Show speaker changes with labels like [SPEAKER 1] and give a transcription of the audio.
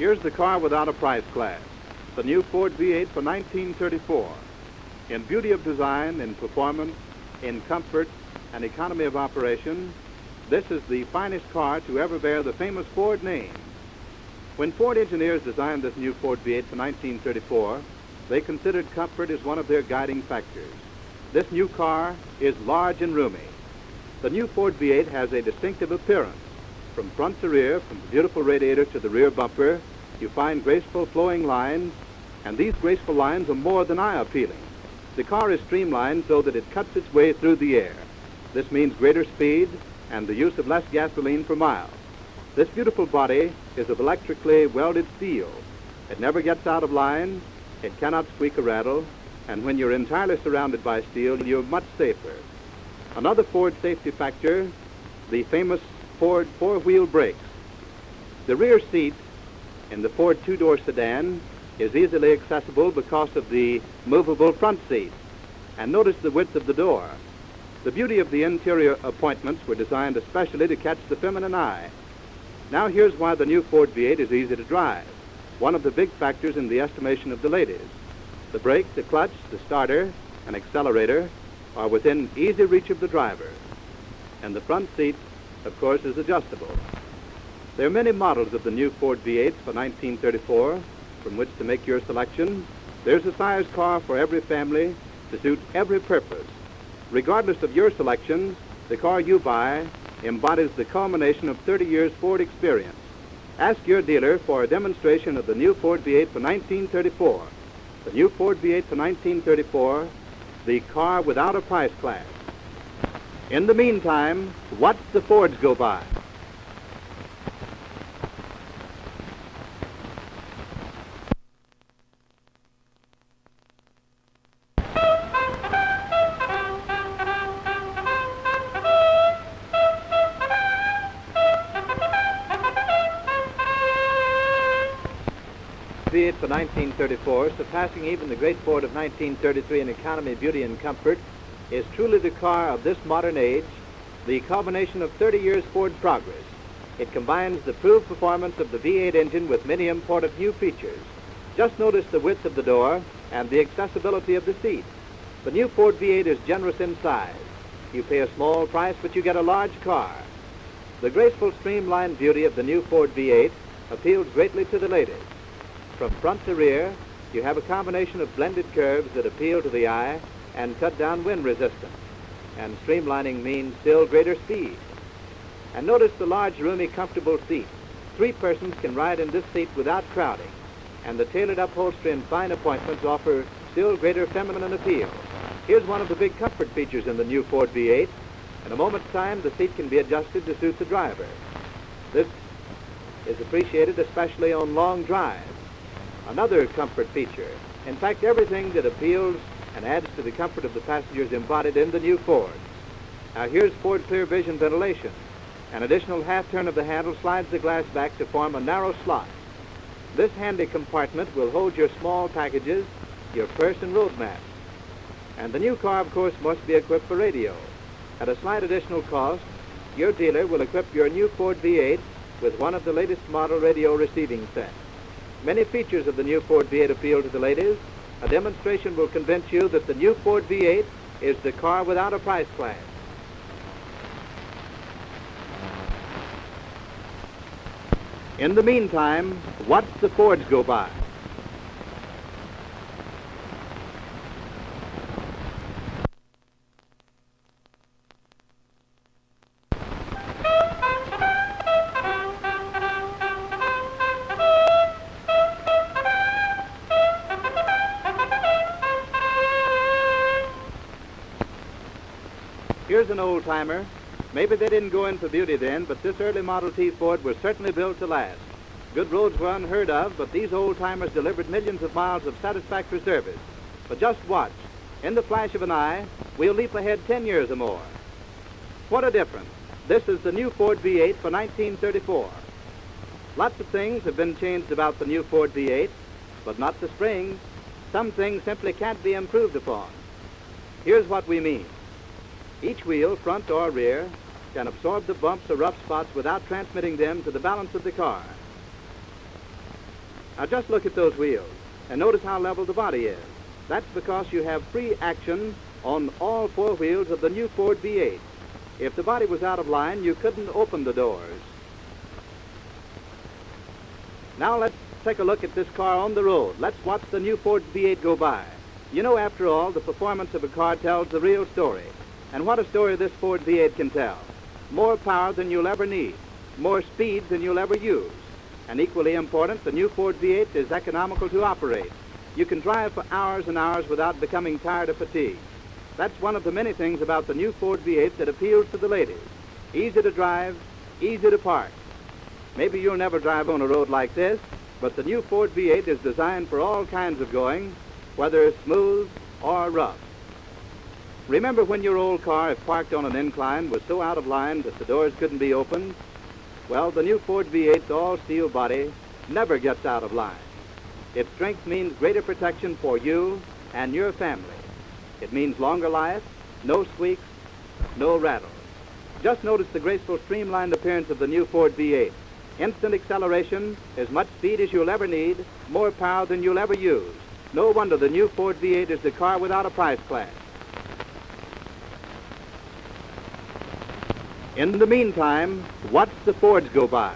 [SPEAKER 1] Here's the car without a price class, the new Ford V8 for 1934. In beauty of design, in performance, in comfort, and economy of operation, this is the finest car to ever bear the famous Ford name. When Ford engineers designed this new Ford V8 for 1934, they considered comfort as one of their guiding factors. This new car is large and roomy. The new Ford V8 has a distinctive appearance. From front to rear, from the beautiful radiator to the rear bumper, you find graceful flowing lines, and these graceful lines are more than eye-appealing. The car is streamlined so that it cuts its way through the air. This means greater speed and the use of less gasoline per mile. This beautiful body is of electrically welded steel. It never gets out of line, it cannot squeak or rattle, and when you're entirely surrounded by steel, you're much safer. Another Ford safety factor, the famous Ford four-wheel brakes. The rear seat in the Ford two-door sedan is easily accessible because of the movable front seat. And notice the width of the door. The beauty of the interior appointments were designed especially to catch the feminine eye. Now here's why the new Ford V8 is easy to drive. One of the big factors in the estimation of the ladies. The brake, the clutch, the starter, and accelerator are within easy reach of the driver. And the front seat, of course, is adjustable. There are many models of the new Ford V8 for 1934 from which to make your selection. There's a size car for every family to suit every purpose. Regardless of your selections, the car you buy embodies the culmination of 30 years Ford experience. Ask your dealer for a demonstration of the new Ford V8 for 1934. The new Ford V8 for 1934, the car without a price class. In the meantime, watch the Fords go by. V8 for 1934, surpassing even the great Ford of 1933 in economy, beauty, and comfort, is truly the car of this modern age, the culmination of 30 years Ford progress. It combines the proved performance of the V8 engine with many important new features. Just notice the width of the door and the accessibility of the seat. The new Ford V8 is generous in size. You pay a small price, but you get a large car. The graceful streamlined beauty of the new Ford V8 appeals greatly to the ladies. From front to rear, you have a combination of blended curves that appeal to the eye and cut down wind resistance. And streamlining means still greater speed. And notice the large, roomy, comfortable seat. 3 persons can ride in this seat without crowding. And the tailored upholstery and fine appointments offer still greater feminine appeal. Here's one of the big comfort features in the new Ford V8. In a moment's time, the seat can be adjusted to suit the driver. This is appreciated especially on long drives. Another comfort feature. In fact, everything that appeals and adds to the comfort of the passengers embodied in the new Ford. Now here's Ford Clear Vision ventilation. An additional half-turn of the handle slides the glass back to form a narrow slot. This handy compartment will hold your small packages, your purse and road maps. And the new car, of course, must be equipped for radio. At a slight additional cost, your dealer will equip your new Ford V8 with one of the latest model radio receiving sets. Many features of the new Ford V8 appeal to the ladies. A demonstration will convince you that the new Ford V8 is the car without a price class. In the meantime, watch the Fords go by. Here's an old-timer. Maybe they didn't go in for beauty then, but this early Model T Ford was certainly built to last. Good roads were unheard of, but these old-timers delivered millions of miles of satisfactory service. But just watch. In the flash of an eye, we'll leap ahead 10 years or more. What a difference. This is the new Ford V8 for 1934. Lots of things have been changed about the new Ford V8, but not the springs. Some things simply can't be improved upon. Here's what we mean. Each wheel, front or rear, can absorb the bumps or rough spots without transmitting them to the balance of the car. Now just look at those wheels and notice how level the body is. That's because you have free action on all four wheels of the new Ford V8. If the body was out of line, you couldn't open the doors. Now let's take a look at this car on the road. Let's watch the new Ford V8 go by. You know, after all, the performance of a car tells the real story. And what a story this Ford V8 can tell. More power than you'll ever need, more speed than you'll ever use. And equally important, the new Ford V8 is economical to operate. You can drive for hours and hours without becoming tired or fatigued. That's one of the many things about the new Ford V8 that appeals to the ladies. Easy to drive, easy to park. Maybe you'll never drive on a road like this, but the new Ford V8 is designed for all kinds of going, whether smooth or rough. Remember when your old car, if parked on an incline, was so out of line that the doors couldn't be opened? Well, the new Ford V8's all-steel body never gets out of line. Its strength means greater protection for you and your family. It means longer life, no squeaks, no rattles. Just notice the graceful, streamlined appearance of the new Ford V8. Instant acceleration, as much speed as you'll ever need, more power than you'll ever use. No wonder the new Ford V8 is the car without a price clash. In the meantime, watch the Fords go by.